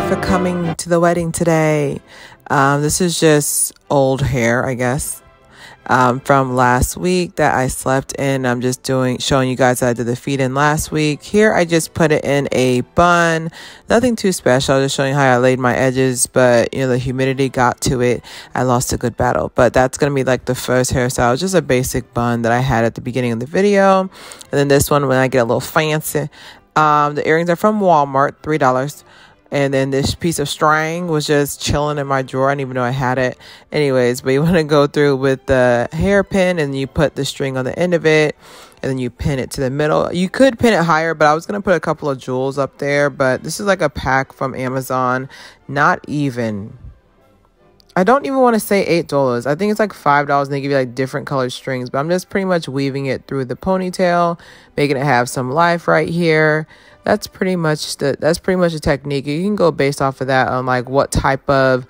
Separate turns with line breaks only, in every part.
For coming to the wedding today. This is just old hair, I guess, from last week that I slept in. I'm just showing you guys that I did the feet in last week. Here I just put it in a bun, nothing too special, just showing how I laid my edges, but you know, the humidity got to it. I lost a good battle, but that's gonna be like the first hairstyle, just a basic bun that I had at the beginning of the video. And then this one, when I get a little fancy, the earrings are from Walmart, $3. And then this piece of string was just chilling in my drawer. I didn't even know I had it. Anyways, but you want to go through with the hairpin and you put the string on the end of it. And then you pin it to the middle. You could pin it higher, but I was going to put a couple of jewels up there. But this is like a pack from Amazon. Not even. I don't even want to say $8. I think it's like $5 and they give you like different colored strings. But I'm just pretty much weaving it through the ponytail. Making it have some life right here. That's pretty much the technique. You can go based off of that on like what type of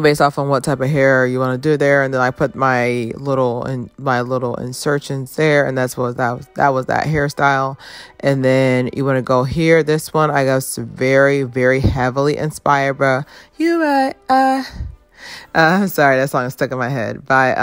based off on what type of hair you want to do there. And then I put my little insertions there, and that was that hairstyle. And then you want to go here. This one I was very, very heavily inspired by sorry, that song is stuck in my head by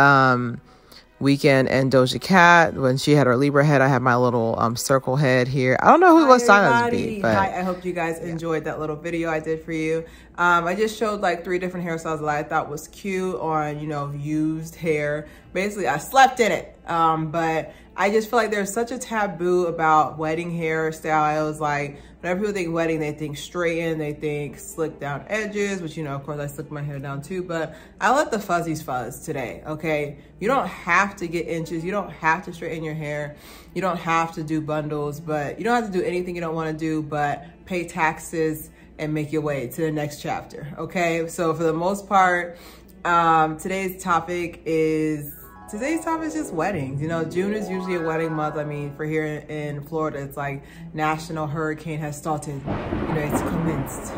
Weekend and Doja Cat. When she had her Libra head, I had my little circle head here. I don't know what sign that would be, but hi, I hope you guys enjoyed that little video I did for you. I just showed like 3 different hairstyles that I thought was cute on, you know, used hair. Basically, I slept in it, but I just feel like there's such a taboo about wedding hairstyles. Like, whenever people think wedding, they think straighten, they think slick down edges, which, you know, of course I slick my hair down too, but I let the fuzzies fuzz today, okay? You don't have to get inches. You don't have to straighten your hair. You don't have to do bundles, but you don't have to do anything you don't want to do, but pay taxes and make your way to the next chapter, okay? So for the most part, today's topic is just weddings. You know, June is usually a wedding month. I mean, for here in Florida, it's like national hurricane has started. You know, it's commenced.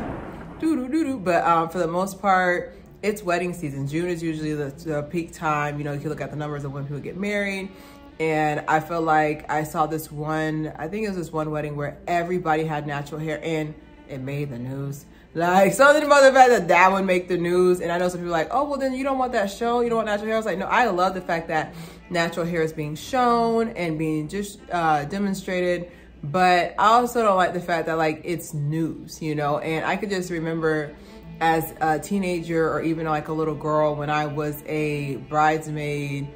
But for the most part, it's wedding season. June is usually the peak time. You know, you can look at the numbers of when people get married. And I feel like I saw this one, I think it was this one wedding where everybody had natural hair and it made the news. Like, something about the fact that would make the news. And I know some people are like, oh, well, then you don't want that shown. You don't want natural hair. I was like, no, I love the fact that natural hair is being shown and being just demonstrated. But I also don't like the fact that, like, it's news, you know. And I could just remember as a teenager or even like a little girl when I was a bridesmaid.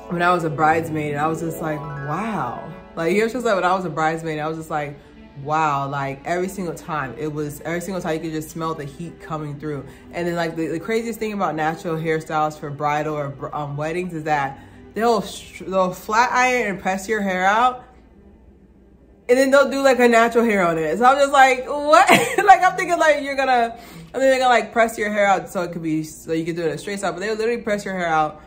And I was just like, wow. Like, you know, just like when I was a bridesmaid, I was just like, wow. Like, every single time you could just smell the heat coming through. And then like the craziest thing about natural hairstyles for bridal or weddings is that they'll flat iron and press your hair out, and then they'll do like a natural hair on it. So I'm just like, what? Like, I'm thinking like they're gonna like press your hair out so you can do it a straight style, but they'll literally press your hair out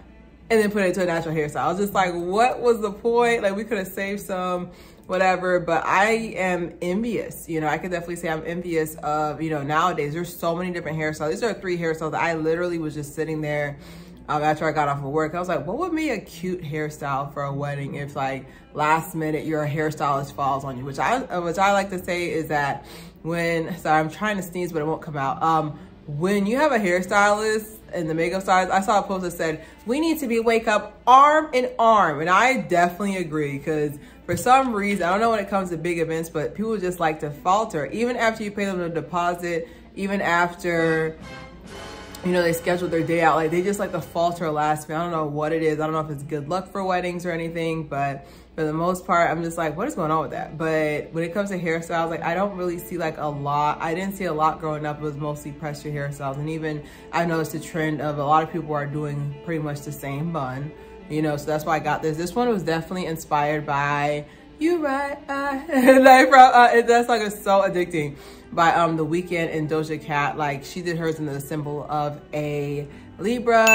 and then put it into a natural hairstyle. I was just like, what was the point? Like, we could have saved some, whatever. But I am envious. You know, I could definitely say I'm envious of, you know, nowadays there's so many different hairstyles. These are 3 hairstyles that I literally was just sitting there after I got off of work. I was like, what would be a cute hairstyle for a wedding if like last minute your hairstylist falls on you? Which I like to say is that sorry, I'm trying to sneeze, but it won't come out. When you have a hairstylist and the makeup stylist, I saw a post that said, we need to be wake up arm in arm. And I definitely agree, because for some reason, I don't know when it comes to big events, but people just like to falter. Even after you pay them a deposit, even after you know, they scheduled their day out. Like they just like to falter last minute. I don't know what it is. I don't know if it's good luck for weddings or anything, but for the most part, I'm just like, what is going on with that? But when it comes to hairstyles, like I don't really see like a lot. I didn't see a lot growing up. It was mostly pressure hairstyles. And even I noticed the trend of a lot of people are doing pretty much the same bun, you know, so that's why I got this. This one was definitely inspired by You Right, that's like, it's so addicting, by The Weeknd and Doja Cat. Like she did hers in the symbol of a Libra.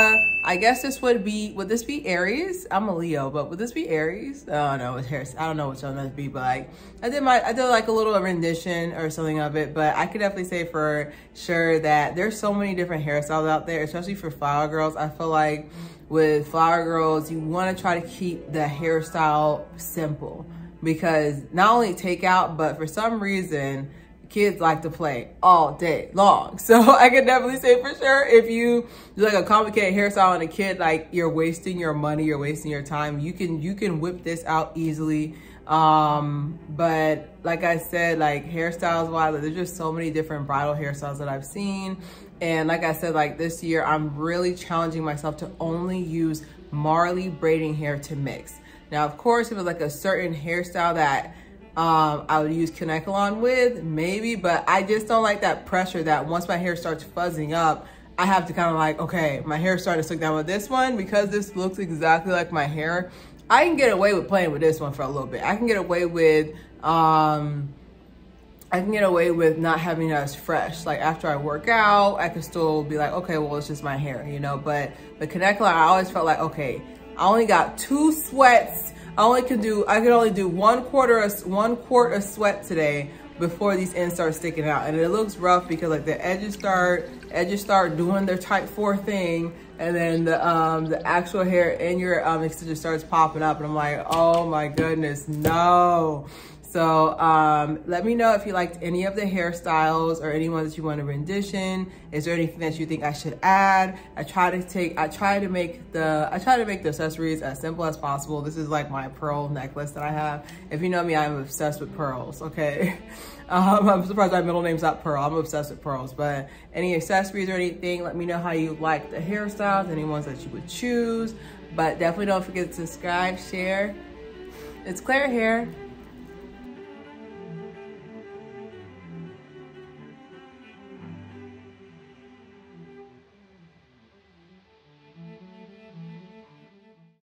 I guess this would this be Aries? I'm a Leo, but would this be Aries? I don't know, I don't know which one that'd be, but like I did like a little rendition or something of it, but I could definitely say for sure that there's so many different hairstyles out there, especially for flower girls. I feel like with flower girls, you want to try to keep the hairstyle simple, because not only take out, but for some reason, kids like to play all day long. So I can definitely say for sure, if you do like a complicated hairstyle on a kid, like you're wasting your money, you're wasting your time. You can whip this out easily. But like I said, like hairstyles wise, there's just so many different bridal hairstyles that I've seen. And like I said, like this year, I'm really challenging myself to only use Marley braiding hair to mix. Now, of course, if it was like a certain hairstyle that I would use Kanekalon with, maybe, but I just don't like that pressure that once my hair starts fuzzing up, I have to kind of like, okay, my hair's starting to stick down with this one, because this looks exactly like my hair. I can get away with playing with this one for a little bit. I can get away with not having it as fresh. Like after I work out, I can still be like, okay, well, it's just my hair, you know, but the Kanekalon, I always felt like, okay, I only got 2 sweats. I can only do 1 quart of sweat today before these ends start sticking out. And it looks rough because like the edges start doing their type 4 thing, and then the actual hair in your extension starts popping up, and I'm like, oh my goodness, no. So let me know if you liked any of the hairstyles or anyone that you want to rendition. Is there anything that you think I should add? I try to make the accessories as simple as possible. This is like my pearl necklace that I have. If you know me, I'm obsessed with pearls, okay? I'm surprised my middle name's not Pearl. I'm obsessed with pearls. But any accessories or anything, let me know how you like the hairstyles, any ones that you would choose. But definitely don't forget to subscribe, share. It's Claire here.